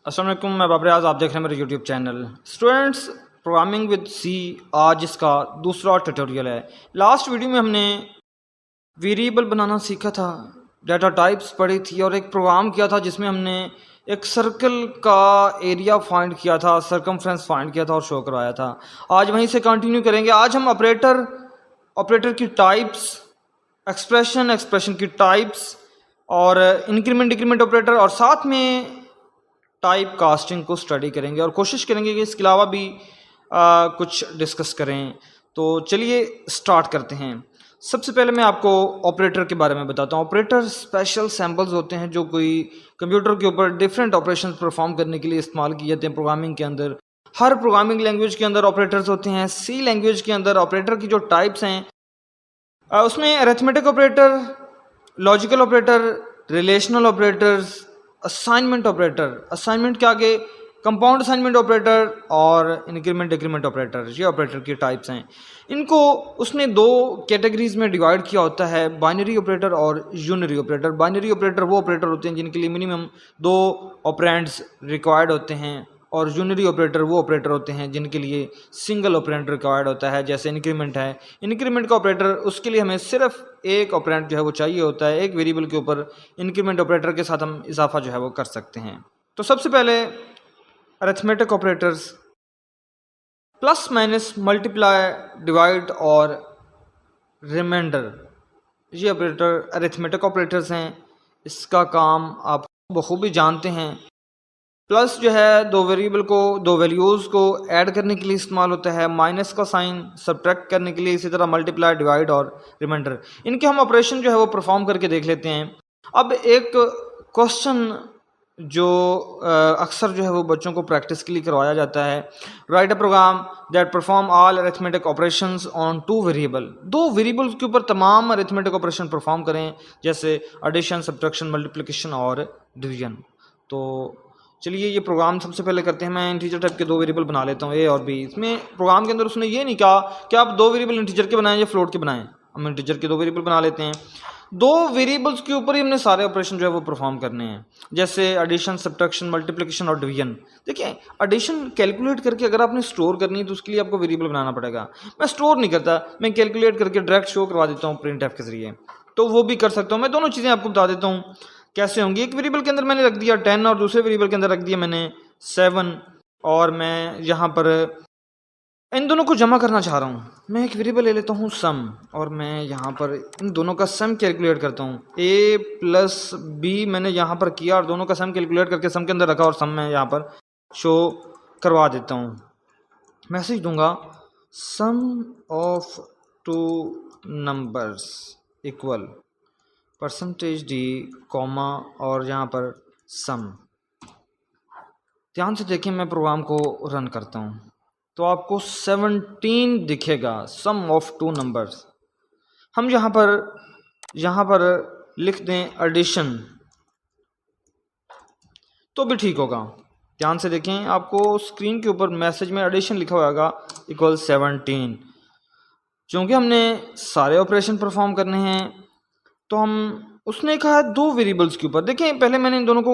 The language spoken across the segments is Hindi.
अस्सलाम वालेकुम, मैं बाबर रियाज, आप देख रहे हैं मेरे YouTube channel students programming with C. आज इसका दूसरा ट्यूटोरियल है। लास्ट वीडियो में हमने वेरिएबल बनाना सीखा था, डाटा टाइप्स पढ़ी थी और एक प्रोग्राम किया था जिसमें हमने एक सर्कल का एरिया फाइंड किया था, सर्कमफ्रेंस फाइंड किया था और शो करवाया था। आज वहीं से कंटिन्यू करेंगे। आज हम ऑपरेटर की टाइप्स, एक्सप्रेशन की टाइप्स और इंक्रीमेंट डिक्रीमेंट ऑपरेटर और साथ में टाइप कास्टिंग को स्टडी करेंगे और कोशिश करेंगे कि इसके अलावा भी कुछ डिस्कस करें। तो चलिए स्टार्ट करते हैं। सबसे पहले मैं आपको ऑपरेटर के बारे में बताता हूँ। ऑपरेटर स्पेशल सैम्पल्स होते हैं जो कोई कंप्यूटर के ऊपर डिफरेंट ऑपरेशंस परफॉर्म करने के लिए इस्तेमाल किए जाते हैं प्रोग्रामिंग के अंदर। हर प्रोग्रामिंग लैंग्वेज के अंदर ऑपरेटर्स होते हैं। सी लैंग्वेज के अंदर ऑपरेटर की जो टाइप्स हैं उसमें arithmetic operator, logical operator, relational operators, assignment operator, assignment के आगे कंपाउंड असाइनमेंट ऑपरेटर और इंक्रीमेंट डिक्रीमेंट ऑपरेटर, ये ऑपरेटर की टाइप्स हैं। इनको उसने दो कैटेगरीज में डिवाइड किया होता है, बाइनरी ऑपरेटर और यूनरी ऑपरेटर। बाइनरी ऑपरेटर वो ऑपरेटर होते हैं जिनके लिए मिनिमम दो ऑपरेंड्स रिक्वायर्ड होते हैं और यूनरी ऑपरेटर वो ऑपरेटर होते हैं जिनके लिए सिंगल ऑपरेंड रिक्वायर्ड होता है, जैसे इंक्रीमेंट है। इंक्रीमेंट का ऑपरेटर, उसके लिए हमें सिर्फ एक ऑपरेंड जो है वो चाहिए होता है, एक वेरिएबल के ऊपर इंक्रीमेंट ऑपरेटर के साथ हम इजाफा जो है वो कर सकते हैं। तो सबसे पहले arithmetic operators, plus minus, multiply, divide और रिमाइंडर, ये ऑपरेटर अरिथमेटिक ऑपरेटर्स हैं। इसका काम आप बखूबी जानते हैं। प्लस जो है दो वेरिएबल को, दो वैल्यूज़ को ऐड करने के लिए इस्तेमाल होता है। माइनस का साइन सब्ट्रैक्ट करने के लिए। इसी तरह मल्टीप्लाई, डिवाइड और रिमाइंडर, इनके हम ऑपरेशन जो है वो परफॉर्म करके देख लेते हैं। अब एक क्वेश्चन जो अक्सर जो है वो बच्चों को प्रैक्टिस के लिए करवाया जाता है, write a program that perform all arithmetic operations on two variable. दो वेरिएबल्स के ऊपर तमाम अरिथमेटिक ऑपरेशन परफॉर्म करें, जैसे एडिशन, सब्ट्रैक्शन, मल्टीप्लिकेशन और डिवीजन। तो चलिए ये प्रोग्राम सबसे पहले करते हैं। मैं इंटीजर टाइप के दो वेरिएबल बना लेता हूँ, ए और बी। इसमें प्रोग्राम के अंदर उसने ये नहीं कहा कि आप दो वेरिएबल इंटीजर के बनाएं या फ्लोट के बनाएं। हम इंटीजर के दो वेरिएबल बना लेते हैं। दो वेरिएबल्स के ऊपर ही हमने सारे ऑपरेशन जो है वो परफॉर्म करने हैं, जैसे एडिशन, सब्ट्रैक्शन, मल्टीप्लिकेशन और डिवीजन। देखिए, एडिशन कैलकुलेट करके अगर आपने स्टोर करनी है तो उसके लिए आपको वेरिएबल बनाना पड़ेगा। मैं स्टोर नहीं करता, मैं कैलकुलेट करके डायरेक्ट शो करवा देता हूँ प्रिंट एफ के जरिए, तो वो भी कर सकता हूँ। मैं दोनों चीज़ें आपको बता देता हूँ कैसे होंगी। एक वेरिएबल के अंदर मैंने रख दिया 10 और दूसरे वेरिएबल के अंदर रख दिया मैंने 7, और मैं यहाँ पर इन दोनों को जमा करना चाह रहा हूँ। मैं एक वेरिएबल ले लेता हूँ सम, और मैं यहाँ पर इन दोनों का सम कैलकुलेट करता हूँ। a प्लस बी मैंने यहाँ पर किया और दोनों का सम कैलकुलेट करके सम के अंदर रखा और सम मैं यहाँ पर शो करवा देता हूँ। मैसेज दूंगा sum of two numbers equal %d, comma और यहाँ पर सम। ध्यान से देखें, मैं प्रोग्राम को रन करता हूँ तो आपको 17 दिखेगा, सम ऑफ टू नंबर्स। हम यहाँ पर लिख दें एडिशन तो भी ठीक होगा। ध्यान से देखें, आपको स्क्रीन के ऊपर मैसेज में एडिशन लिखा होगा इक्वल 17। क्योंकि हमने सारे ऑपरेशन परफॉर्म करने हैं तो हम, उसने कहा दो वेरिएबल्स के ऊपर। देखें, पहले मैंने इन दोनों को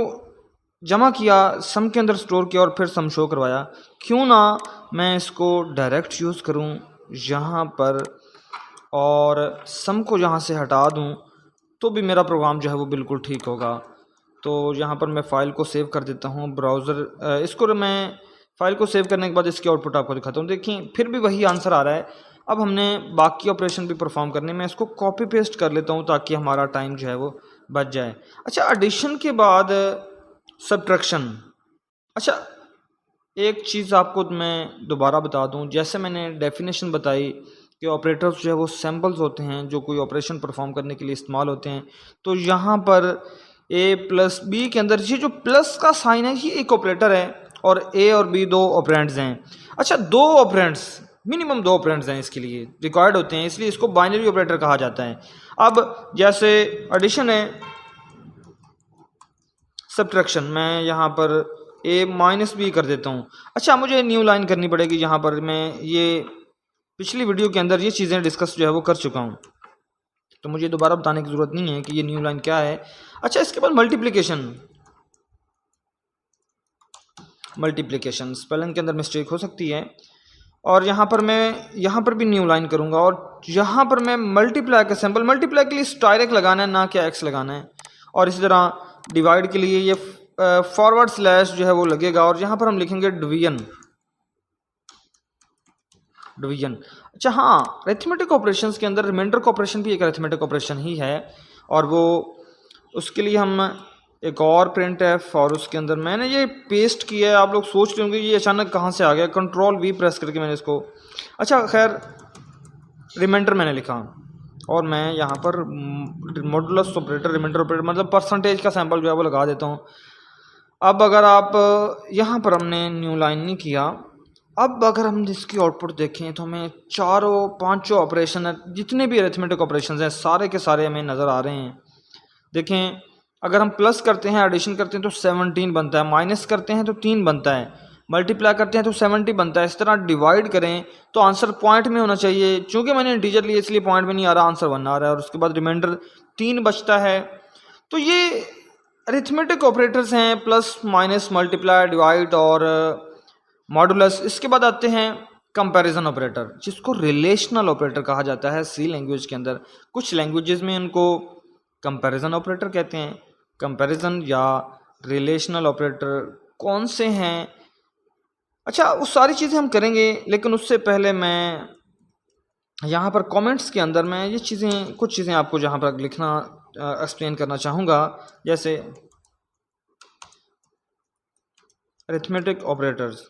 जमा किया, सम के अंदर स्टोर किया और फिर सम शो करवाया। क्यों ना मैं इसको डायरेक्ट यूज़ करूं यहाँ पर और सम को यहाँ से हटा दूं तो भी मेरा प्रोग्राम जो है वो बिल्कुल ठीक होगा। तो यहाँ पर मैं फ़ाइल को सेव कर देता हूँ ब्राउज़र। इसको मैं फ़ाइल को सेव करने के बाद इसकी आउटपुट आपको दिखाता हूँ। देखिए, फिर भी वही आंसर आ रहा है। अब हमने बाकी ऑपरेशन भी परफॉर्म करने में, इसको कॉपी पेस्ट कर लेता हूँ ताकि हमारा टाइम जो है वो बच जाए। अच्छा, एडिशन के बाद सब्ट्रैक्शन। अच्छा, एक चीज़ आपको मैं दोबारा बता दूं, जैसे मैंने डेफिनेशन बताई कि ऑपरेटर्स जो है वो सैम्पल्स होते हैं जो कोई ऑपरेशन परफॉर्म करने के लिए इस्तेमाल होते हैं। तो यहाँ पर a प्लस बी के अंदर ये जो प्लस का साइन है ये एक ऑपरेटर है और a और b दो ऑपरेंड्स हैं। अच्छा, दो ऑपरेंड्स, मिनिमम दो ऑपरेंड्स हैं इसके लिए रिक्वायर्ड होते हैं, इसलिए इसको बाइनरी ऑपरेटर कहा जाता है। अब जैसे एडिशन है, सब्ट्रैक्शन, मैं यहाँ पर a माइनस बी कर देता हूँ। अच्छा, मुझे न्यू लाइन करनी पड़ेगी। यहाँ पर मैं ये पिछली वीडियो के अंदर ये चीज़ें डिस्कस जो है वो कर चुका हूँ, तो मुझे दोबारा बताने की ज़रूरत नहीं है कि ये न्यू लाइन क्या है। अच्छा, इसके बाद मल्टीप्लिकेशन, मल्टीप्लिकेशन, स्पेलिंग के अंदर मिस्टेक हो सकती है। और यहाँ पर मैं यहाँ पर भी न्यू लाइन करूँगा और यहाँ पर मैं मल्टीप्लाई का सिंबल, मल्टीप्लाई के लिए डायरेक्ट लगाना है ना कि एक्स लगाना है। और इसी तरह डिवाइड के लिए ये फॉरवर्ड स्लैश जो है वो लगेगा और यहाँ पर हम लिखेंगे डिवीजन, डिवीजन। अच्छा हाँ, अरिथमेटिक ऑपरेशंस के अंदर रिमाइंडर का ऑपरेशन भी एक अरिथमेटिक ऑपरेशन ही है और वो उसके लिए हम एक और प्रिंट एफ और उसके अंदर मैंने ये पेस्ट किया है। आप लोग सोच रहे होंगे ये अचानक कहाँ से आ गया, कंट्रोल वी प्रेस करके मैंने इसको, अच्छा खैर रिमाइंडर मैंने लिखा और मैं यहाँ पर मॉडुलस ऑपरेटर, रिमाइंडर ऑपरेटर मतलब परसेंटेज का सैंपल जो है वो लगा देता हूँ। अब अगर आप यहाँ पर हमने न्यू लाइन नहीं किया, अब अगर हम इसकी आउटपुट देखें तो हमें चारों पांचों ऑपरेशन है, जितने भी अरिथमेटिक ऑपरेशंस हैं सारे के सारे हमें नज़र आ रहे हैं। देखें अगर हम प्लस करते हैं, एडिशन करते हैं तो 17 बनता है, माइनस करते हैं तो 3 बनता है, मल्टीप्लाई करते हैं तो 70 बनता है। इस तरह डिवाइड करें तो आंसर पॉइंट में होना चाहिए, चूँकि मैंने इंटीजर लिया इसलिए पॉइंट में नहीं आ रहा, आंसर 1 आ रहा है और उसके बाद रिमाइंडर 3 बचता है। तो ये अरिथमेटिक ऑपरेटर्स हैं, प्लस माइनस मल्टीप्लाई डिवाइड और मॉडुलस। इसके बाद आते हैं कंपैरिजन ऑपरेटर, जिसको रिलेशनल ऑपरेटर कहा जाता है सी लैंग्वेज के अंदर। कुछ लैंग्वेजेस में इनको कंपैरिजन ऑपरेटर कहते हैं। कंपैरिजन या रिलेशनल ऑपरेटर कौन से हैं, अच्छा वो सारी चीज़ें हम करेंगे, लेकिन उससे पहले मैं यहाँ पर कमेंट्स के अंदर मैं ये चीज़ें, कुछ चीज़ें आपको जहाँ पर लिखना एक्सप्लेन करना चाहूँगा। जैसे अरिथमेटिक ऑपरेटर्स,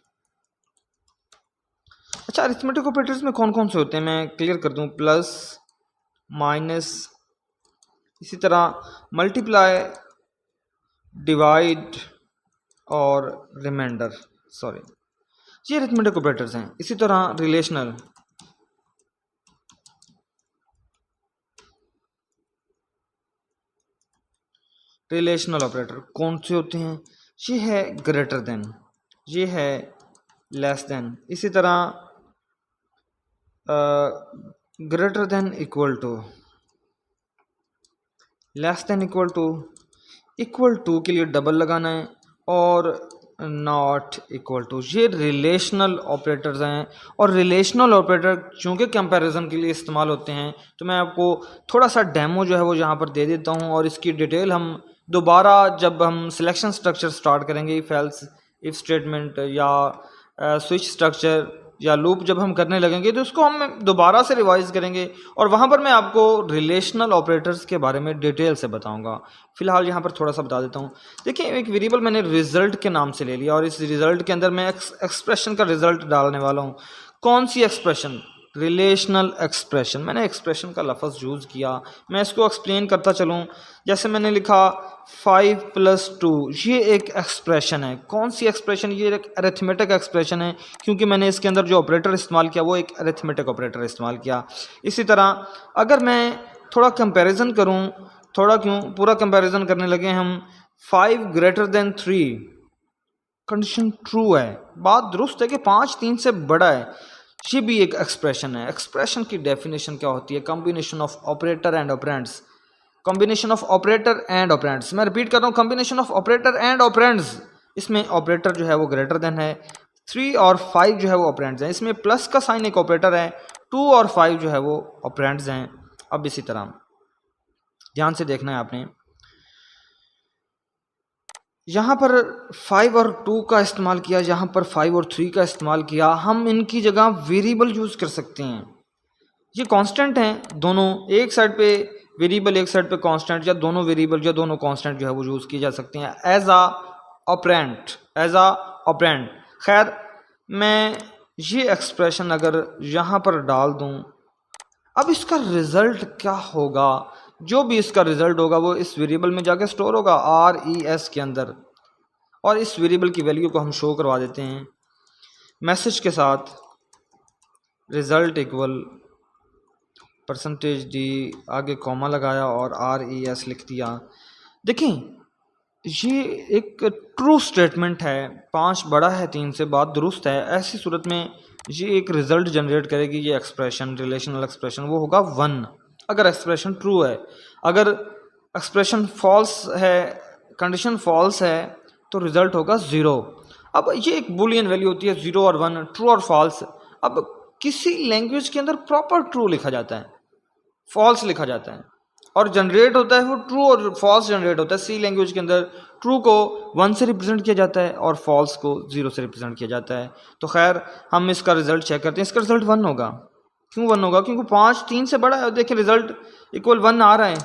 अच्छा अरिथमेटिक ऑपरेटर्स में कौन कौन से होते हैं मैं क्लियर कर दूं, प्लस माइनस, इसी तरह मल्टीप्लाई डिवाइड और रिमाइंडर, सॉरी ये अरिथमेटिक ऑपरेटर्स हैं। इसी तरह रिलेशनल, रिलेशनल ऑपरेटर कौन से होते हैं, ये है ग्रेटर देन, ये है लेस देन, इसी तरह greater than equal to, less than equal to के लिए डबल लगाना है और नॉट इक्वल टू, ये रिलेशनल ऑपरेटर्स हैं। और रिलेशनल ऑपरेटर चूँकि कंपैरिजन के लिए इस्तेमाल होते हैं तो मैं आपको थोड़ा सा डेमो जो है वो यहाँ पर दे देता हूँ और इसकी डिटेल हम दोबारा जब हम सिलेक्शन स्ट्रक्चर स्टार्ट करेंगे, इफ एल्स इफ स्टेटमेंट या स्विच स्ट्रक्चर या लूप जब हम करने लगेंगे तो उसको हम दोबारा से रिवाइज करेंगे और वहाँ पर मैं आपको रिलेशनल ऑपरेटर्स के बारे में डिटेल से बताऊंगा। फिलहाल यहाँ पर थोड़ा सा बता देता हूँ। देखिए एक वेरिएबल मैंने रिजल्ट के नाम से ले लिया और इस रिजल्ट के अंदर मैं एक्सप्रेशन का रिजल्ट डालने वाला हूँ। कौन सी एक्सप्रेशन, रिलेशनल एक्सप्रेशन। मैंने एक्सप्रेशन का लफ्ज़ यूज़ किया, मैं इसको एक्सप्लेन करता चलूँ। जैसे मैंने लिखा 5 + 2, ये एक एक्सप्रेशन है। कौन सी एक्सप्रेशन, ये एक अरिथमेटिक एक्सप्रेशन है क्योंकि मैंने इसके अंदर जो ऑपरेटर इस्तेमाल किया वो एक अरिथमेटिक ऑपरेटर इस्तेमाल किया। इसी तरह अगर मैं थोड़ा कंपैरिजन करूं, थोड़ा क्यों पूरा कंपैरिजन करने लगे हम, 5 > 3, कंडीशन ट्रू है, बात दुरुस्त है कि 5 3 से बड़ा है, ये भी एक एक्सप्रेशन है। एक्सप्रेशन की डेफिनेशन क्या होती है, combination of operator and operands, combination of operator and operands. मैं रिपीट कर रहा हूँ, combination of operator and operands. इसमें ऑपरेटर जो है वो ग्रेटर देन है, 3 और 5 जो है वो ऑपरेंड्स हैं। इसमें प्लस का साइन एक ऑपरेटर है, 2 और 5 जो है वो ऑपरेंड्स हैं। अब इसी तरह ध्यान से देखना है आपने, यहाँ पर 5 और 2 का इस्तेमाल किया, यहाँ पर 5 और 3 का इस्तेमाल किया। हम इनकी जगह वेरिएबल यूज़ कर सकते हैं। ये कांस्टेंट हैं दोनों, एक साइड पे वेरिएबल एक साइड पे कांस्टेंट, या दोनों वेरिएबल या दोनों कांस्टेंट जो है वो यूज़ किए जा सकते हैं एज आ ऑपरेंड। खैर मैं ये एक्सप्रेशन अगर यहाँ पर डाल दूँ, अब इसका रिज़ल्ट क्या होगा, जो भी इसका रिज़ल्ट होगा वो इस वेरिएबल में जाके स्टोर होगा RES के अंदर, और इस वेरिएबल की वैल्यू को हम शो करवा देते हैं मैसेज के साथ, रिज़ल्ट इक्वल %d, आगे कॉमा लगाया और RES लिख दिया। देखें ये एक ट्रू स्टेटमेंट है, 5 बड़ा है 3 से, बात दुरुस्त है। ऐसी सूरत में ये एक रिज़ल्ट जनरेट करेगी, ये एक्सप्रेशन, रिलेशनल एक्सप्रेशन, वो होगा 1 अगर एक्सप्रेशन ट्रू है। अगर एक्सप्रेशन फॉल्स है, कंडीशन फॉल्स है, तो रिज़ल्ट होगा 0। अब ये एक बुलियन वैल्यू होती है 0 और 1, ट्रू और फॉल्स। अब किसी लैंग्वेज के अंदर प्रॉपर ट्रू लिखा जाता है, फॉल्स लिखा जाता है, और जनरेट होता है वो ट्रू और फॉल्स जनरेट होता है। सी लैंग्वेज के अंदर ट्रू को 1 से रिप्रेजेंट किया जाता है और फॉल्स को 0 से रिप्रेजेंट किया जाता है। तो खैर हम इसका रिजल्ट चेक करते हैं। इसका रिजल्ट 1 होगा। क्यों 1 होगा? क्योंकि 5 3 से बड़ा है। देखिए रिजल्ट इक्वल 1 आ रहा है।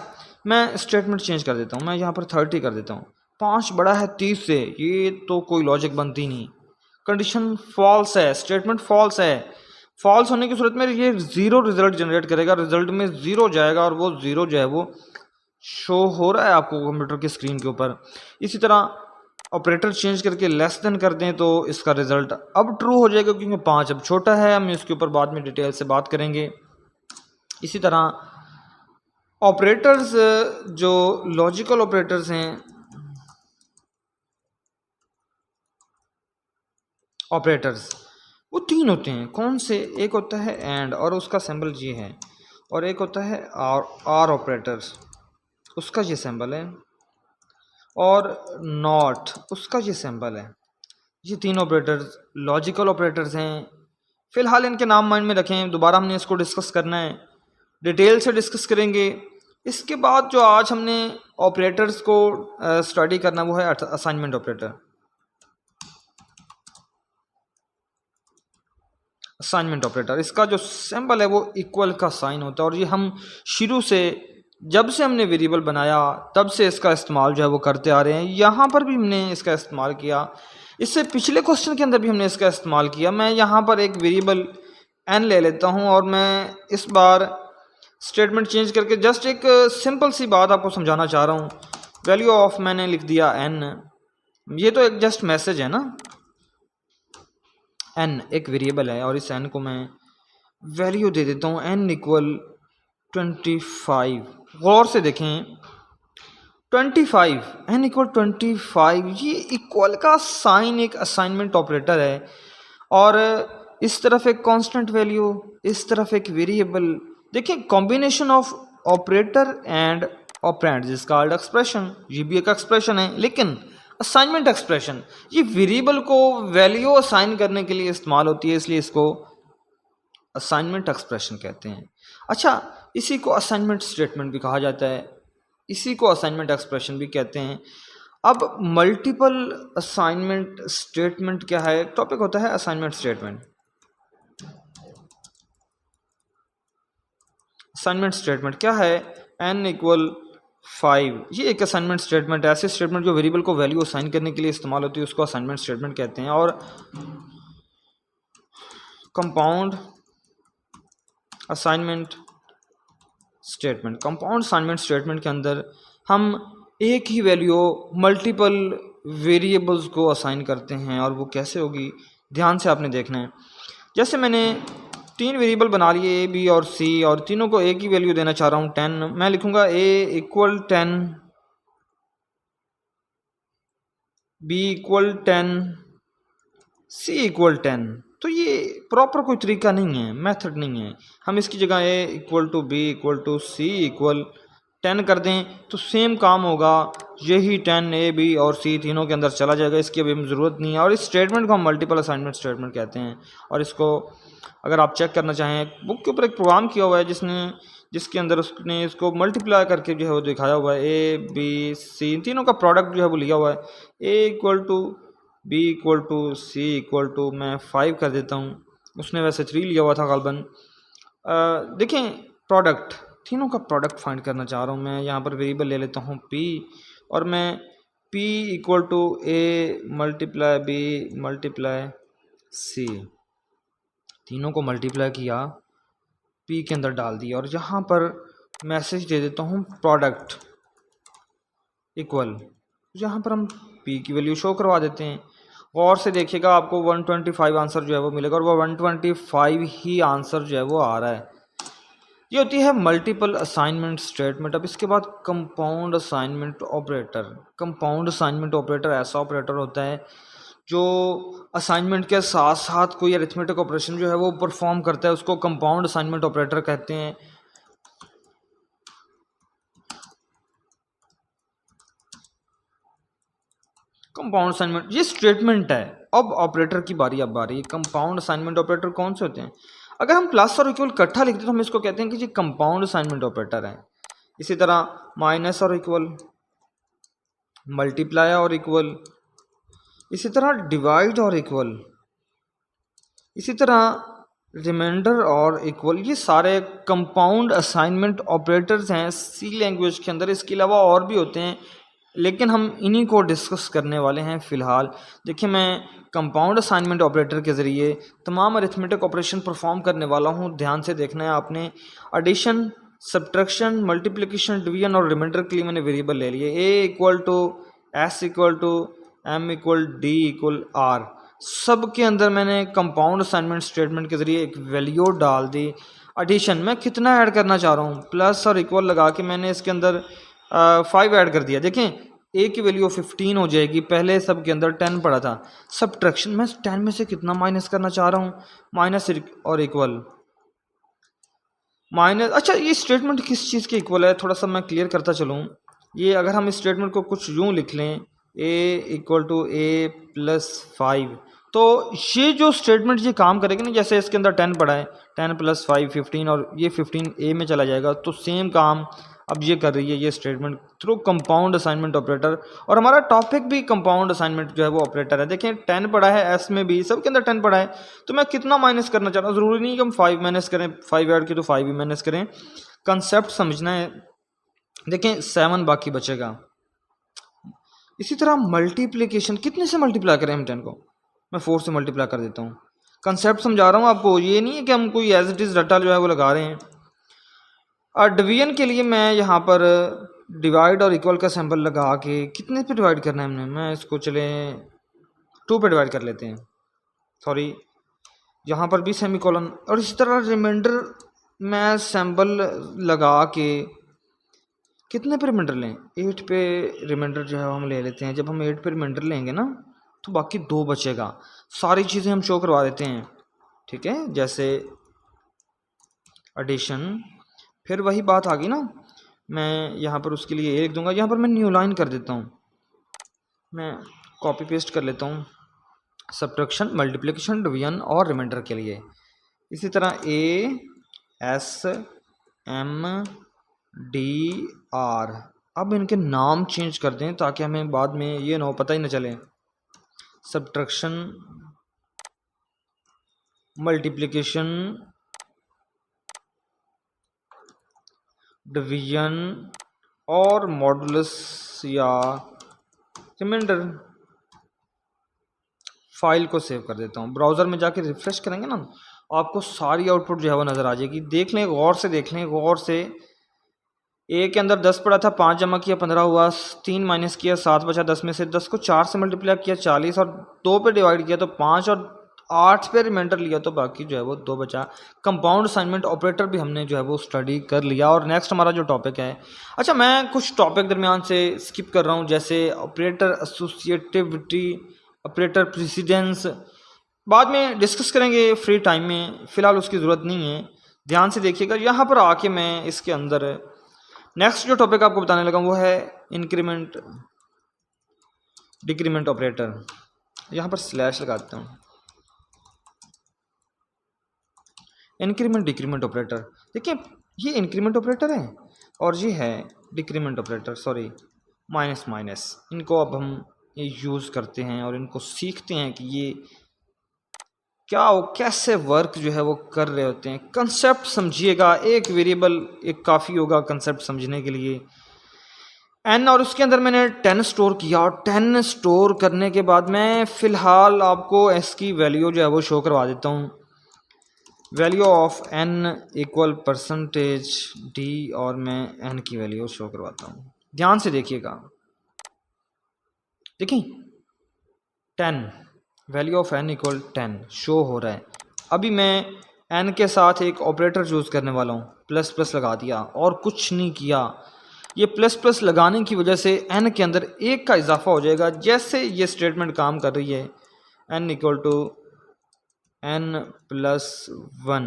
मैं स्टेटमेंट चेंज कर देता हूँ, मैं यहाँ पर 30 कर देता हूँ। 5 बड़ा है 30 से, ये तो कोई लॉजिक बनती नहीं। कंडीशन फॉल्स है, स्टेटमेंट फॉल्स है। फॉल्स होने की सूरत में ये 0 रिजल्ट जनरेट करेगा, रिजल्ट में 0 जाएगा और वो 0 जो है वो शो हो रहा है आपको कंप्यूटर की स्क्रीन के ऊपर। इसी तरह ऑपरेटर चेंज करके लेस देन कर दें तो इसका रिजल्ट अब ट्रू हो जाएगा, क्योंकि 5 अब छोटा है। हम इसके ऊपर बाद में डिटेल से बात करेंगे। इसी तरह ऑपरेटर्स, जो लॉजिकल ऑपरेटर्स हैं, ऑपरेटर्स वो 3 होते हैं। कौन से? एक होता है एंड और उसका सिंबल ये है, और एक होता है आर ऑपरेटर्स, उसका ये सिंबल है, और नॉट, उसका ये सिंबल है। ये 3 ऑपरेटर्स लॉजिकल ऑपरेटर्स हैं। फिलहाल इनके नाम माइंड में रखें, दोबारा हमने इसको डिस्कस करना है, डिटेल से डिस्कस करेंगे। इसके बाद जो आज हमने ऑपरेटर्स को स्टडी करना वो है असाइनमेंट ऑपरेटर। असाइनमेंट ऑपरेटर, इसका जो सिंबल है वो इक्वल का साइन होता है, और ये हम शुरू से, जब से हमने वेरिएबल बनाया तब से इसका इस्तेमाल जो है वो करते आ रहे हैं। यहाँ पर भी हमने इसका इस्तेमाल किया, इससे पिछले क्वेश्चन के अंदर भी हमने इसका इस्तेमाल किया। मैं यहाँ पर एक वेरिएबल n ले लेता हूँ और मैं इस बार स्टेटमेंट चेंज करके जस्ट एक सिंपल सी बात आपको समझाना चाह रहा हूँ। वैल्यू ऑफ मैंने लिख दिया n, ये तो एक जस्ट मैसेज है ना। n एक वेरिएबल है और इस n को मैं वैल्यू दे देता हूँ n इक्वल 25। गौर से देखें 25, n इक्वल 25, ये इक्वल का साइन एक असाइनमेंट ऑपरेटर है, और इस तरफ एक कांस्टेंट वैल्यू, इस तरफ एक वेरिएबल। देखिए combination of operator and operand is called expression. ये भी एक एक्सप्रेशन है, लेकिन असाइनमेंट एक्सप्रेशन ये वेरिएबल को वैल्यू असाइन करने के लिए इस्तेमाल होती है, इसलिए इसको असाइनमेंट एक्सप्रेशन कहते हैं। अच्छा, इसी को असाइनमेंट स्टेटमेंट भी कहा जाता है, इसी को असाइनमेंट एक्सप्रेशन भी कहते हैं। अब मल्टीपल असाइनमेंट स्टेटमेंट क्या है? टॉपिक होता है असाइनमेंट स्टेटमेंट। असाइनमेंट स्टेटमेंट क्या है? n इक्वल 5, ये एक असाइनमेंट स्टेटमेंट है। ऐसे स्टेटमेंट जो वेरिएबल को वैल्यू असाइन करने के लिए इस्तेमाल होती है उसको असाइनमेंट स्टेटमेंट कहते हैं। और compound assignment statement, compound assignment statement के अंदर हम एक ही वैल्यू मल्टीपल वेरिएबल्स को असाइन करते हैं, और वो कैसे होगी ध्यान से आपने देखना है। जैसे मैंने 3 वेरिएबल बना लिए, ए बी और सी, और तीनों को एक ही वैल्यू देना चाह रहा हूँ 10। मैं लिखूंगा a equal 10, b equal 10, c equal 10। तो ये प्रॉपर कोई तरीका नहीं है, मेथड नहीं है। हम इसकी जगह a equal to B equal to C equal 10 कर दें तो सेम काम होगा। यही 10 ए बी और सी तीनों के अंदर चला जाएगा, इसकी अभी हमें ज़रूरत नहीं है। और इस स्टेटमेंट को हम मल्टीपल असाइनमेंट स्टेटमेंट कहते हैं। और इसको अगर आप चेक करना चाहें, बुक के ऊपर एक प्रोग्राम किया हुआ है जिसके अंदर उसने इसको मल्टीप्लाई करके जो है वो दिखाया हुआ है। ए बी सी इन तीनों का प्रोडक्ट जो है वो लिया हुआ है। A equal to B equal to C equal to मैं 5 कर देता हूँ, उसने वैसे 3 लिया हुआ था गालबन। देखें प्रोडक्ट, तीनों का प्रोडक्ट फाइंड करना चाह रहा हूँ मैं। यहाँ पर वेरिएबल ले लेता हूँ p, और मैं p equal to A multiply B multiply C, तीनों को मल्टीप्लाई किया, p के अंदर डाल दिया, और यहाँ पर मैसेज दे देता हूँ प्रोडक्ट इक्वल, यहाँ पर हम p की वैल्यू शो करवा देते हैं। गौर से देखिएगा आपको 125 आंसर जो है वो मिलेगा, और वो 125 ही आंसर जो है वो आ रहा है। ये होती है मल्टीपल असाइनमेंट स्टेटमेंट। अब इसके बाद compound assignment operator. Compound assignment operator ऐसा ऑपरेटर होता है जो असाइनमेंट के साथ साथ कोई अरिथमेटिक ऑपरेशन जो है वो परफॉर्म करता है, उसको कंपाउंड असाइनमेंट ऑपरेटर कहते हैं। कंपाउंड असाइनमेंट ये स्टेटमेंट है। अब ऑपरेटर की बारी अब आ रही है। कंपाउंड असाइनमेंट ऑपरेटर कौन से होते हैं? अगर हम प्लस और इक्वल इकट्ठा लिखते हैं तो हम इसको कहते हैं कि ये कंपाउंड असाइनमेंट ऑपरेटर है। इसी तरह माइनस और इक्वल, मल्टीप्लाई और इक्वल, इसी तरह डिवाइड और इक्वल, इसी तरह रिमाइंडर और इक्वल, ये सारे कंपाउंड असाइनमेंट ऑपरेटर्स हैं सी लैंग्वेज के अंदर। इसके अलावा और भी होते हैं लेकिन हम इन्हीं को डिस्कस करने वाले हैं फ़िलहाल। देखिए मैं कंपाउंड असाइनमेंट ऑपरेटर के ज़रिए तमाम अरिथमेटिक ऑपरेशन परफॉर्म करने वाला हूँ। ध्यान से देखना है आपने। एडिशन, सब्ट्रैक्शन, मल्टीप्लिकेशन, डिवीजन और रिमाइंडर के लिए मैंने वेरिएबल ले लिए। A equal to S equal to M equal D equal R, सब के अंदर मैंने कंपाउंड असाइनमेंट स्टेटमेंट के ज़रिए एक वैल्यू डाल दी। एडिशन मैं कितना ऐड करना चाह रहा हूँ, प्लस और इक्वल लगा के मैंने इसके अंदर 5 ऐड कर दिया। देखें ए की वैल्यू 15 हो जाएगी, पहले सब के अंदर 10 पड़ा था। सब्ट्रैक्शन मैं 10 में से कितना माइनस करना चाह रहा हूँ, माइनस और इक्वल माइनस। अच्छा ये स्टेटमेंट किस चीज़ के इक्वल है, थोड़ा सा मैं क्लियर करता चलूँ। ये अगर हम इस स्टेटमेंट को कुछ यूँ लिख लें, ए इक्वल टू ए प्लस 5, तो ये जो स्टेटमेंट ये काम करेगा ना, जैसे इसके अंदर 10 पड़ा है, 10 प्लस 5 15 और ये 15 ए में चला जाएगा, तो सेम काम अब ये कर रही है ये statement through compound assignment operator. और हमारा टॉपिक भी कंपाउंड असाइनमेंट जो है वो ऑपरेटर है। देखें 10 पड़ा है, एस में भी सब के अंदर 10 पड़ा है, तो मैं कितना माइनस करना चाह रहा हूँ। ज़रूरी नहीं कि हम 5 माइनस करें, 5 ऐड की तो 5 भी माइनस करें, कंसेप्ट समझना है। देखें 7 बाकी बचेगा। इसी तरह मल्टीप्लिकेशन, कितने से मल्टीप्लाई करें हम 10 को, मैं 4 से मल्टीप्लाई कर देता हूँ। कंसेप्ट समझा रहा हूँ आपको, ये नहीं है कि हम कोई एज इट इज़ रट्टा जो है वो लगा रहे हैं। और डिवीजन के लिए मैं यहाँ पर डिवाइड और इक्वल का सिंबल लगा के, कितने पे डिवाइड करना है हमने, मैं इसको चले 2 पे डिवाइड कर लेते हैं, सॉरी यहाँ पर भी सेमीकोलन। और इसी तरह रिमाइंडर मैं सिंबल लगा के, कितने पे रिमाइंडर लें, 8 पे रिमाइंडर जो है हम ले लेते हैं। जब हम 8 पे रिमाइंडर लेंगे ना तो बाकी 2 बचेगा। सारी चीज़ें हम शो करवा देते हैं, ठीक है, जैसे एडिशन, फिर वही बात आ गई ना, मैं यहाँ पर उसके लिए लिख दूंगा। यहाँ पर मैं न्यू लाइन कर देता हूँ, मैं कॉपी पेस्ट कर लेता हूँ, सब्ट्रैक्शन, मल्टीप्लिकेशन, डिवीजन और रिमाइंडर के लिए। इसी तरह A S M D R, अब इनके नाम चेंज कर दें ताकि हमें बाद में ये ना हो, पता ही ना चले। सब्ट्रैक्शन, मल्टीप्लिकेशन, डिवीजन और मॉडुलस या रिमाइंडर। फाइल को सेव कर देता हूँ। ब्राउज़र में जाके रिफ्रेश करेंगे ना, आपको सारी आउटपुट जो है वो नज़र आ जाएगी। देख लें, गौर से देख लें, गौर से। ए के अंदर 10 पड़ा था, 5 जमा किया 15 हुआ, 3 माइनस किया 7 बचा, 10 में से 10 को 4 से मल्टीप्लाई किया 40 और 2 पे डिवाइड किया तो 5 और 8 पे रिमाइंडर लिया तो बाकी जो है वो 2 बचा। कंपाउंड असाइनमेंट ऑपरेटर भी हमने जो है वो स्टडी कर लिया। और नेक्स्ट हमारा जो टॉपिक है, अच्छा मैं कुछ टॉपिक दरमियान से स्किप कर रहा हूँ, जैसे ऑपरेटर एसोसिएटिविटी, ऑपरेटर प्रेसिडेंस, बाद में डिस्कस करेंगे फ्री टाइम में, फ़िलहाल उसकी ज़रूरत नहीं है। ध्यान से देखिएगा। यहाँ पर आके मैं इसके अंदर नेक्स्ट जो टॉपिक आपको बताने लगा वो है इंक्रीमेंट डिक्रीमेंट ऑपरेटर। यहाँ पर स्लैश लगाता हूँ, इंक्रीमेंट डिक्रीमेंट ऑपरेटर। देखिए ये इंक्रीमेंट ऑपरेटर है और ये है decrement operator, sorry minus minus. इनको अब हम यूज़ करते हैं और इनको सीखते हैं कि ये क्या कैसे वर्क जो है वो कर रहे होते हैं। कंसेप्ट समझिएगा, एक वेरिएबल एक काफ़ी होगा कंसेप्ट समझने के लिए। एन और उसके अंदर मैंने 10 स्टोर किया और 10 स्टोर करने के बाद मैं फ़िलहाल आपको एस की वैल्यू जो है वो शो करवा देता हूँ। Value of N equal percentage D, और मैं एन की वैल्यू शो करवाता हूँ। ध्यान से देखिएगा, देखिए 10, value of N equal 10 show हो रहा है। अभी मैं एन के साथ एक ऑपरेटर यूज़ करने वाला हूँ, प्लस प्लस लगा दिया और कुछ नहीं किया। ये प्लस प्लस लगाने की वजह से एन के अंदर 1 का इजाफा हो जाएगा। जैसे ये स्टेटमेंट काम कर रही है, N equal to N plus 1,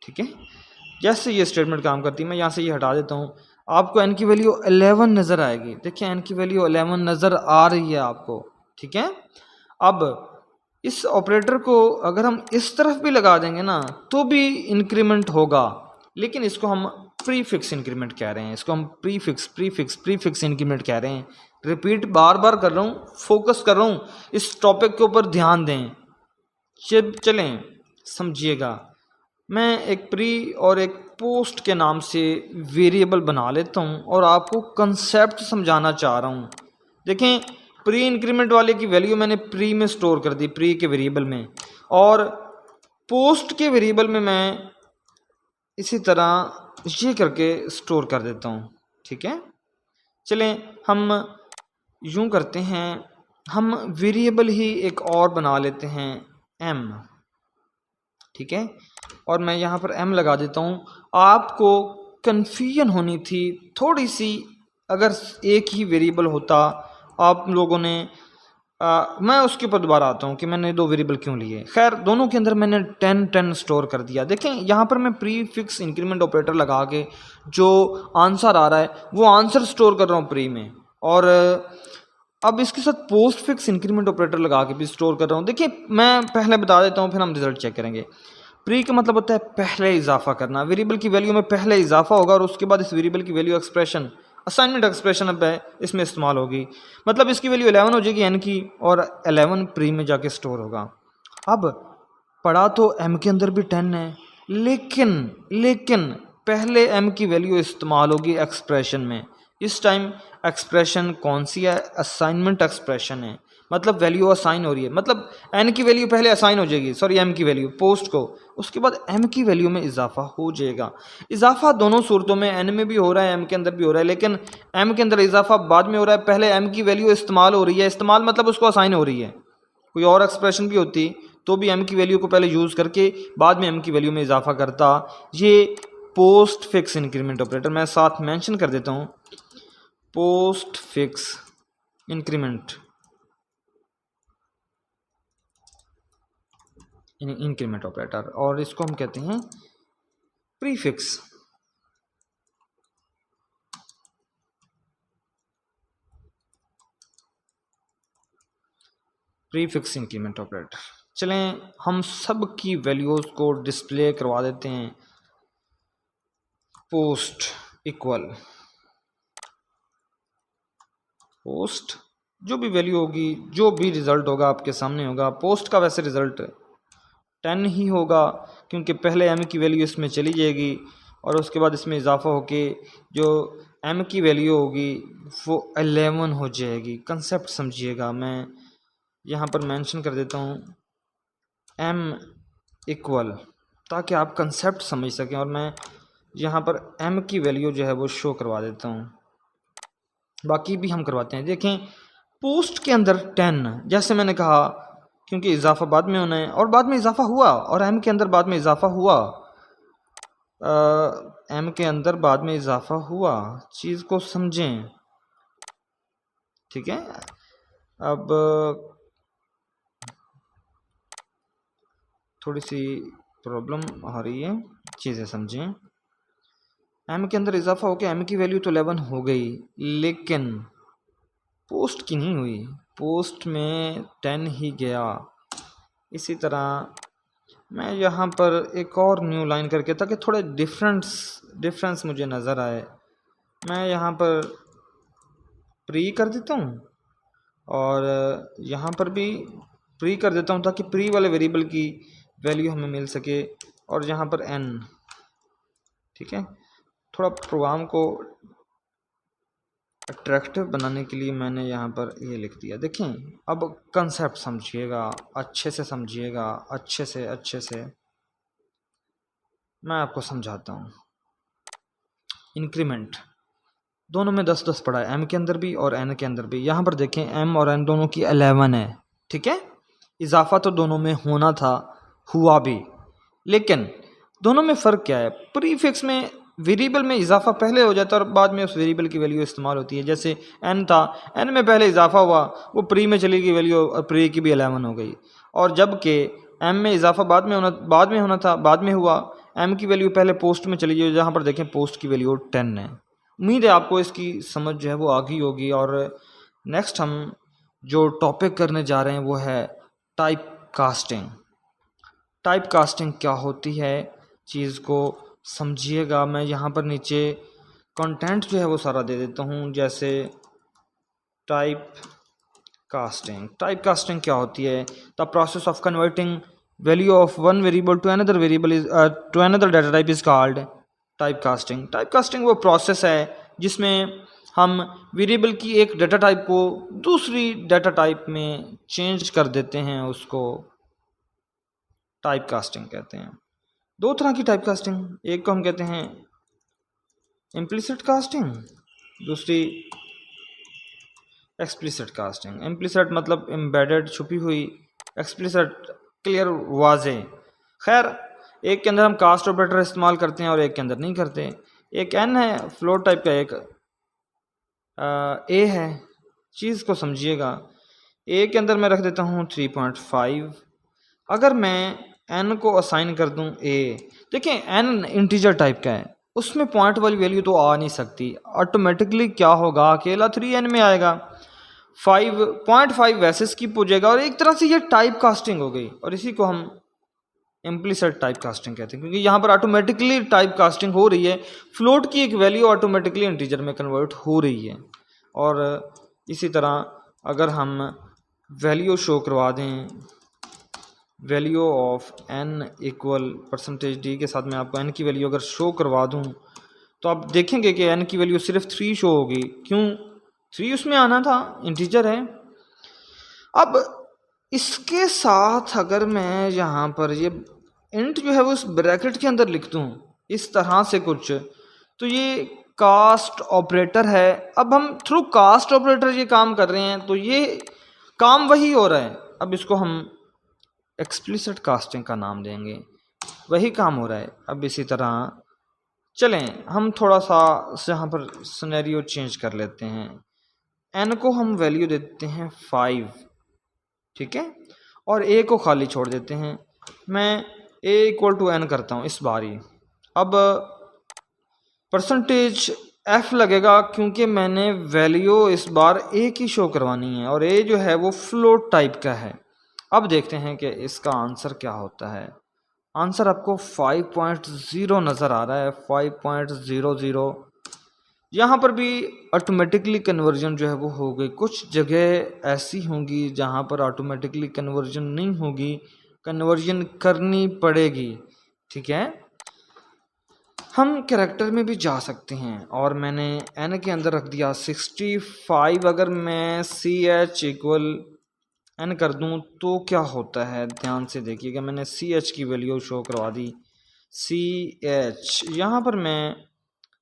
ठीक है, जैसे ये स्टेटमेंट काम करती है, मैं यहाँ से ये हटा देता हूँ, आपको एन की वैल्यू 11 नज़र आएगी। देखिए एन की वैल्यू 11 नज़र आ रही है आपको। ठीक है। अब इस ऑपरेटर को अगर हम इस तरफ भी लगा देंगे ना तो भी इंक्रीमेंट होगा, लेकिन इसको हम प्रीफिक्स इंक्रीमेंट कह रहे हैं, इसको हम प्रीफिक्स इंक्रीमेंट कह रहे हैं। रिपीट बार बार कर रहा हूँ, फोकस कर रहा हूँ, इस टॉपिक के ऊपर ध्यान दें। चलें समझिएगा। मैं एक प्री और एक पोस्ट के नाम से वेरिएबल बना लेता हूँ और आपको कंसेप्ट समझाना चाह रहा हूँ। देखें, प्री इंक्रीमेंट वाले की वैल्यू मैंने प्री में स्टोर कर दी, प्री के वेरिएबल में, और पोस्ट के वेरिएबल में मैं इसी तरह ये करके स्टोर कर देता हूँ। ठीक है, चलें हम यूं करते हैं, हम वेरिएबल ही एक और बना लेते हैं m। ठीक है, और मैं यहाँ पर m लगा देता हूँ। आपको कन्फ्यूजन होनी थी थोड़ी सी, अगर एक ही वेरिएबल होता आप लोगों ने मैं उसके ऊपर दोबारा आता हूँ कि मैंने दो वेरिएबल क्यों लिए। खैर, दोनों के अंदर मैंने 10 स्टोर कर दिया। देखें, यहाँ पर मैं प्री फिक्स इंक्रीमेंट ऑपरेटर लगा के जो आंसर आ रहा है वो आंसर स्टोर कर रहा हूँ प्री में, और अब इसके साथ पोस्ट फिक्स इंक्रीमेंट ऑपरेटर लगा के भी स्टोर कर रहा हूँ। देखिए, मैं पहले बता देता हूँ, फिर हम रिजल्ट चेक करेंगे। प्री का मतलब होता है पहले इजाफा करना, वेरिएबल की वैल्यू में पहले इजाफा होगा और उसके बाद इस वेरिएबल की वैल्यू एक्सप्रेशन, असाइनमेंट एक्सप्रेशन अब है इसमें इस्तेमाल होगी। मतलब इसकी वैल्यू 11 हो जाएगी n की, और 11 प्री में जाके स्टोर होगा। अब पढ़ा तो m के अंदर भी 10 है, लेकिन पहले m की वैल्यू इस्तेमाल होगी एक्सप्रेशन में। इस टाइम एक्सप्रेशन कौन सी है? असाइनमेंट एक्सप्रेशन है, मतलब वैल्यू असाइन हो रही है, मतलब n की वैल्यू पहले असाइन हो जाएगी, सॉरी m की वैल्यू पोस्ट को, उसके बाद m की वैल्यू में इजाफा हो जाएगा। इजाफा दोनों सूरतों में, n में भी हो रहा है, m के अंदर भी हो रहा है, लेकिन m के अंदर इजाफा बाद में हो रहा है, पहले m की वैल्यू इस्तेमाल हो रही है। इस्तेमाल मतलब उसको असाइन हो रही है। कोई और एक्सप्रेशन भी होती तो भी m की वैल्यू को पहले यूज़ करके बाद में m की वैल्यू में इजाफा करता। ये पोस्ट फिक्स इंक्रीमेंट ऑपरेटर, मैं साथ मेंशन कर देता हूँ, पोस्ट फिक्स इंक्रीमेंट ऑपरेटर, और इसको हम कहते हैं प्रीफिक्स। Prefix increment operator. चलें हम सब की वैल्यूज को डिस्प्ले करवा देते हैं। पोस्ट इक्वल पोस्ट, जो भी वैल्यू होगी, जो भी रिजल्ट होगा आपके सामने होगा। पोस्ट का वैसे रिजल्ट 10 ही होगा, क्योंकि पहले m की वैल्यू इसमें चली जाएगी और उसके बाद इसमें इजाफा होके जो m की वैल्यू होगी वो 11 हो जाएगी। कंसेप्ट समझिएगा, मैं यहाँ पर मेंशन कर देता हूँ m इक्वल, ताकि आप कंसेप्ट समझ सकें, और मैं यहाँ पर m की वैल्यू जो है वो शो करवा देता हूँ, बाकी भी हम करवाते हैं। देखें, पोस्ट के अंदर 10, जैसे मैंने कहा, क्योंकि इजाफा बाद में होना है और बाद में इजाफा हुआ, और m के अंदर बाद में इजाफा हुआ, m के अंदर बाद में इजाफा हुआ, चीज़ को समझें। ठीक है, अब थोड़ी सी प्रॉब्लम आ रही है, चीज़ें समझें। m के अंदर इजाफा होकर m की वैल्यू तो 11 हो गई, लेकिन पोस्ट की नहीं हुई, पोस्ट में 10 ही गया। इसी तरह मैं यहाँ पर एक और न्यू लाइन करके, ताकि थोड़े डिफरेंस मुझे नज़र आए, मैं यहाँ पर प्री कर देता हूँ और यहाँ पर भी प्री कर देता हूँ, ताकि प्री वाले वेरिएबल की वैल्यू हमें मिल सके, और यहाँ पर n। ठीक है, थोड़ा प्रोग्राम को अट्रैक्टिव बनाने के लिए मैंने यहाँ पर ये लिख दिया। देखें, अब कंसेप्ट समझिएगा, अच्छे से समझिएगा, अच्छे से मैं आपको समझाता हूँ। इंक्रीमेंट दोनों में 10-10 पड़ा है, m के अंदर भी और n के अंदर भी। यहाँ पर देखें, m और n दोनों की 11 है। ठीक है, इजाफा तो दोनों में होना था, हुआ भी, लेकिन दोनों में फ़र्क क्या है? प्रीफिक्स में वेरिएबल में इजाफा पहले हो जाता है और बाद में उस वेरिएबल की वैल्यू इस्तेमाल होती है। जैसे n था, n में पहले इजाफा हुआ, वो प्री में चली गई वैल्यू, और प्री की भी 11 हो गई। और जबकि m में इजाफा बाद में होना था, बाद में हुआ, m की वैल्यू पहले पोस्ट में चली गई, जहाँ पर देखें पोस्ट की वैल्यू 10 है। उम्मीद है आपको इसकी समझ जो है वो आ गई होगी। और नेक्स्ट हम जो टॉपिक करने जा रहे हैं वो है टाइप कास्टिंग। टाइप कास्टिंग क्या होती है चीज़ को समझिएगा। मैं यहाँ पर नीचे कंटेंट जो है वो सारा दे देता हूँ। जैसे टाइप कास्टिंग क्या होती है? The process of converting value of one variable to another variable is to another data type is called type casting वो प्रोसेस है जिसमें हम वेरिएबल की एक डाटा टाइप को दूसरी डाटा टाइप में चेंज कर देते हैं, उसको टाइप कास्टिंग कहते हैं। दो तरह की टाइप कास्टिंग, एक को हम कहते हैं इम्प्लिसिट कास्टिंग, दूसरी एक्सप्लिसिट कास्टिंग। इम्प्लिसिट मतलब एम्बेडेड छुपी हुई, एक्सप्लिसिट क्लियर वाजे। खैर, एक के अंदर हम कास्ट ऑपरेटर इस्तेमाल करते हैं और एक के अंदर नहीं करते। एक एन है फ्लोट टाइप का, एक ए है। चीज़ को समझिएगा। ए के अंदर मैं रख देता हूँ 3.5। अगर मैं एन को असाइन कर दूँ ए, देखिए एन इंटीजर टाइप का है, उसमें पॉइंट वाली वैल्यू तो आ नहीं सकती। ऑटोमेटिकली क्या होगा, अकेला 3n में आएगा। 5.5 वैसे स्किप हो जाएगा और एक तरह से ये टाइप कास्टिंग हो गई और इसी को हम इम्प्लिसिट टाइप कास्टिंग कहते हैं, क्योंकि यहाँ पर ऑटोमेटिकली टाइप कास्टिंग हो रही है। फ्लोट की एक वैल्यू ऑटोमेटिकली इंटीजर में कन्वर्ट हो रही है। और इसी तरह अगर हम वैल्यू शो करवा दें, value of n equal %d के साथ मैं आपको n की वैल्यू अगर शो करवा दूं तो आप देखेंगे कि n की वैल्यू सिर्फ 3 शो होगी। क्यों? 3 उसमें आना था, इंटीजर है। अब इसके साथ अगर मैं यहाँ पर ये इंट जो है वो उस ब्रैकेट के अंदर लिख दूँ इस तरह से कुछ, तो ये कास्ट ऑपरेटर है। अब हम थ्रू कास्ट ऑपरेटर ये काम कर रहे हैं, तो ये काम वही हो रहा है। अब इसको हम एक्सप्लिसिट कास्टिंग का नाम देंगे, वही काम हो रहा है। अब इसी तरह चलें हम थोड़ा सा यहाँ पर सिनेरियो चेंज कर लेते हैं। n को हम वैल्यू देते हैं 5, ठीक है, और a को खाली छोड़ देते हैं। मैं a इक्वल टू n करता हूँ इस बारी। अब %f लगेगा क्योंकि मैंने वैल्यू इस बार a की शो करवानी है और a जो है वो फ्लोट टाइप का है। अब देखते हैं कि इसका आंसर क्या होता है। आंसर आपको 5.0 नज़र आ रहा है, 5.00। यहाँ पर भी ऑटोमेटिकली कन्वर्जन जो है वो हो गई। कुछ जगह ऐसी होंगी जहाँ पर ऑटोमेटिकली कन्वर्जन नहीं होगी, कन्वर्जन करनी पड़ेगी, ठीक है। हम कैरेक्टर में भी जा सकते हैं और मैंने n के अंदर रख दिया 65। अगर मैं ch इक्वल n कर दूं तो क्या होता है, ध्यान से देखिएगा। मैंने ch की वैल्यू शो करवा दी, ch। यहाँ पर मैं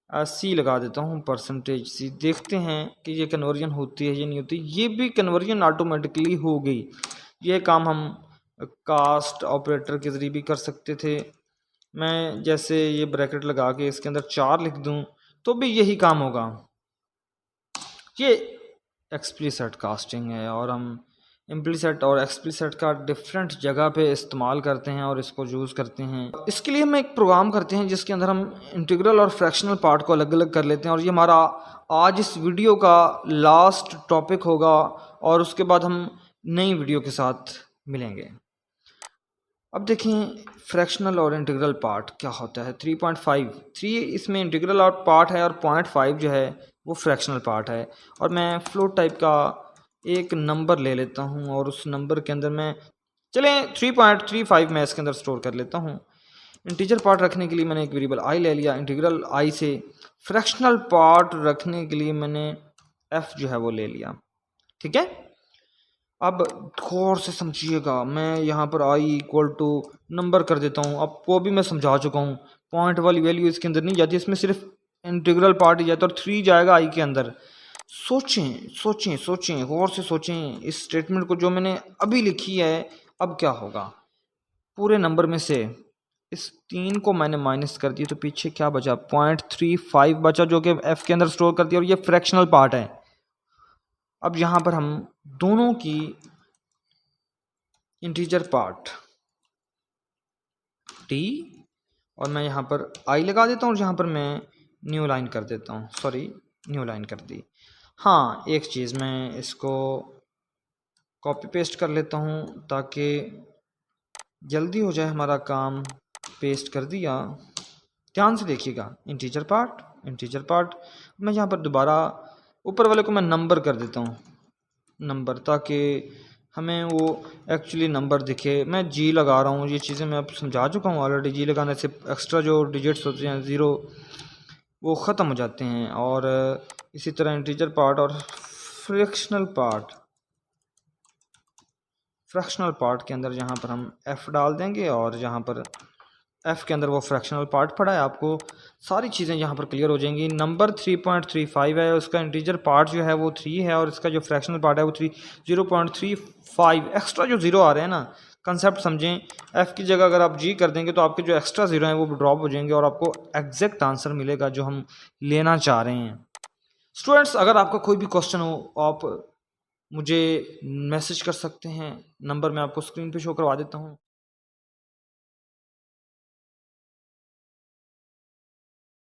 c लगा देता हूँ, %c। देखते हैं कि ये कन्वर्जन होती है या नहीं होती। ये भी कन्वर्जन ऑटोमेटिकली हो गई। ये काम हम कास्ट ऑपरेटर के ज़रिए भी कर सकते थे। मैं जैसे ये ब्रैकेट लगा के इसके अंदर 4 लिख दूं तो भी यही काम होगा। ये एक्सप्लिसिट कास्टिंग है और हम इम्प्लिसिट और एक्सप्लिसिट का डिफरेंट जगह पे इस्तेमाल करते हैं और इसको यूज़ करते हैं। इसके लिए हम एक प्रोग्राम करते हैं जिसके अंदर हम इंटीग्रल और फ्रैक्शनल पार्ट को अलग अलग कर लेते हैं और ये हमारा आज इस वीडियो का लास्ट टॉपिक होगा और उसके बाद हम नई वीडियो के साथ मिलेंगे। अब देखें फ्रैक्शनल और इंटीग्रल पार्ट क्या होता है। 3 इसमें इंटीग्रल और पार्ट है और 0.5 जो है वो फ्रैक्शनल पार्ट है। और मैं फ्लोट टाइप का एक नंबर ले लेता हूँ और उस नंबर के अंदर मैं चलें 3.35 मैं इसके अंदर स्टोर कर लेता हूँ। इंटीजर पार्ट रखने के लिए मैंने एक वेरिएबल i ले लिया इंटीग्रल i से। फ्रैक्शनल पार्ट रखने के लिए मैंने f जो है वो ले लिया, ठीक है। अब गौर से समझिएगा, मैं यहाँ पर i इक्वल टू नंबर कर देता हूँ। आपको भी मैं समझा चुका हूँ, पॉइंट वाली वैल्यू इसके अंदर नहीं जाती, इसमें सिर्फ इंटीग्रल पार्ट ही जाता है और 3 जाएगा i के अंदर। सोचें गौर से सोचें इस स्टेटमेंट को जो मैंने अभी लिखी है। अब क्या होगा, पूरे नंबर में से इस 3 को मैंने माइनस कर दिया तो पीछे क्या बचा, 0.35 बचा जो कि f के अंदर स्टोर कर दिया और ये फ्रैक्शनल पार्ट है। अब यहाँ पर हम दोनों की इंटीजर पार्ट t और मैं यहाँ पर i लगा देता हूँ और यहाँ पर मैं न्यू लाइन कर देता हूँ, न्यू लाइन कर दी। हाँ, एक चीज़ मैं इसको कॉपी पेस्ट कर लेता हूँ ताकि जल्दी हो जाए हमारा काम। पेस्ट कर दिया। ध्यान से देखिएगा, इंटीजर पार्ट मैं यहाँ पर दोबारा ऊपर वाले को मैं नंबर कर देता हूँ, नंबर, ताकि हमें वो एक्चुअली नंबर दिखे। मैं जी लगा रहा हूँ, ये चीज़ें मैं अब समझा चुका हूँ ऑलरेडी। जी लगाने से एक्स्ट्रा जो डिजिट्स होते हैं ज़ीरो वो ख़त्म हो जाते हैं। और इसी तरह इंटीजर पार्ट और फ्रैक्शनल पार्ट के अंदर यहाँ पर हम f डाल देंगे और यहाँ पर f के अंदर वो फ्रैक्शनल पार्ट पड़ा है। आपको सारी चीज़ें यहाँ पर क्लियर हो जाएंगी। नंबर 3.35 है, उसका इंटीजर पार्ट जो है वो 3 है और इसका जो फ्रैक्शनल पार्ट है वो 0.35। एक्स्ट्रा जो ज़ीरो आ रहे हैं ना, कंसेप्ट समझें। f की जगह अगर आप g कर देंगे तो आपके जो एक्स्ट्रा ज़ीरो हैं वो ड्रॉप हो जाएंगे और आपको एग्जैक्ट आंसर मिलेगा जो हम लेना चाह रहे हैं। स्टूडेंट्स, अगर आपका कोई भी क्वेश्चन हो आप मुझे मैसेज कर सकते हैं। नंबर मैं आपको स्क्रीन पे शो करवा देता हूँ।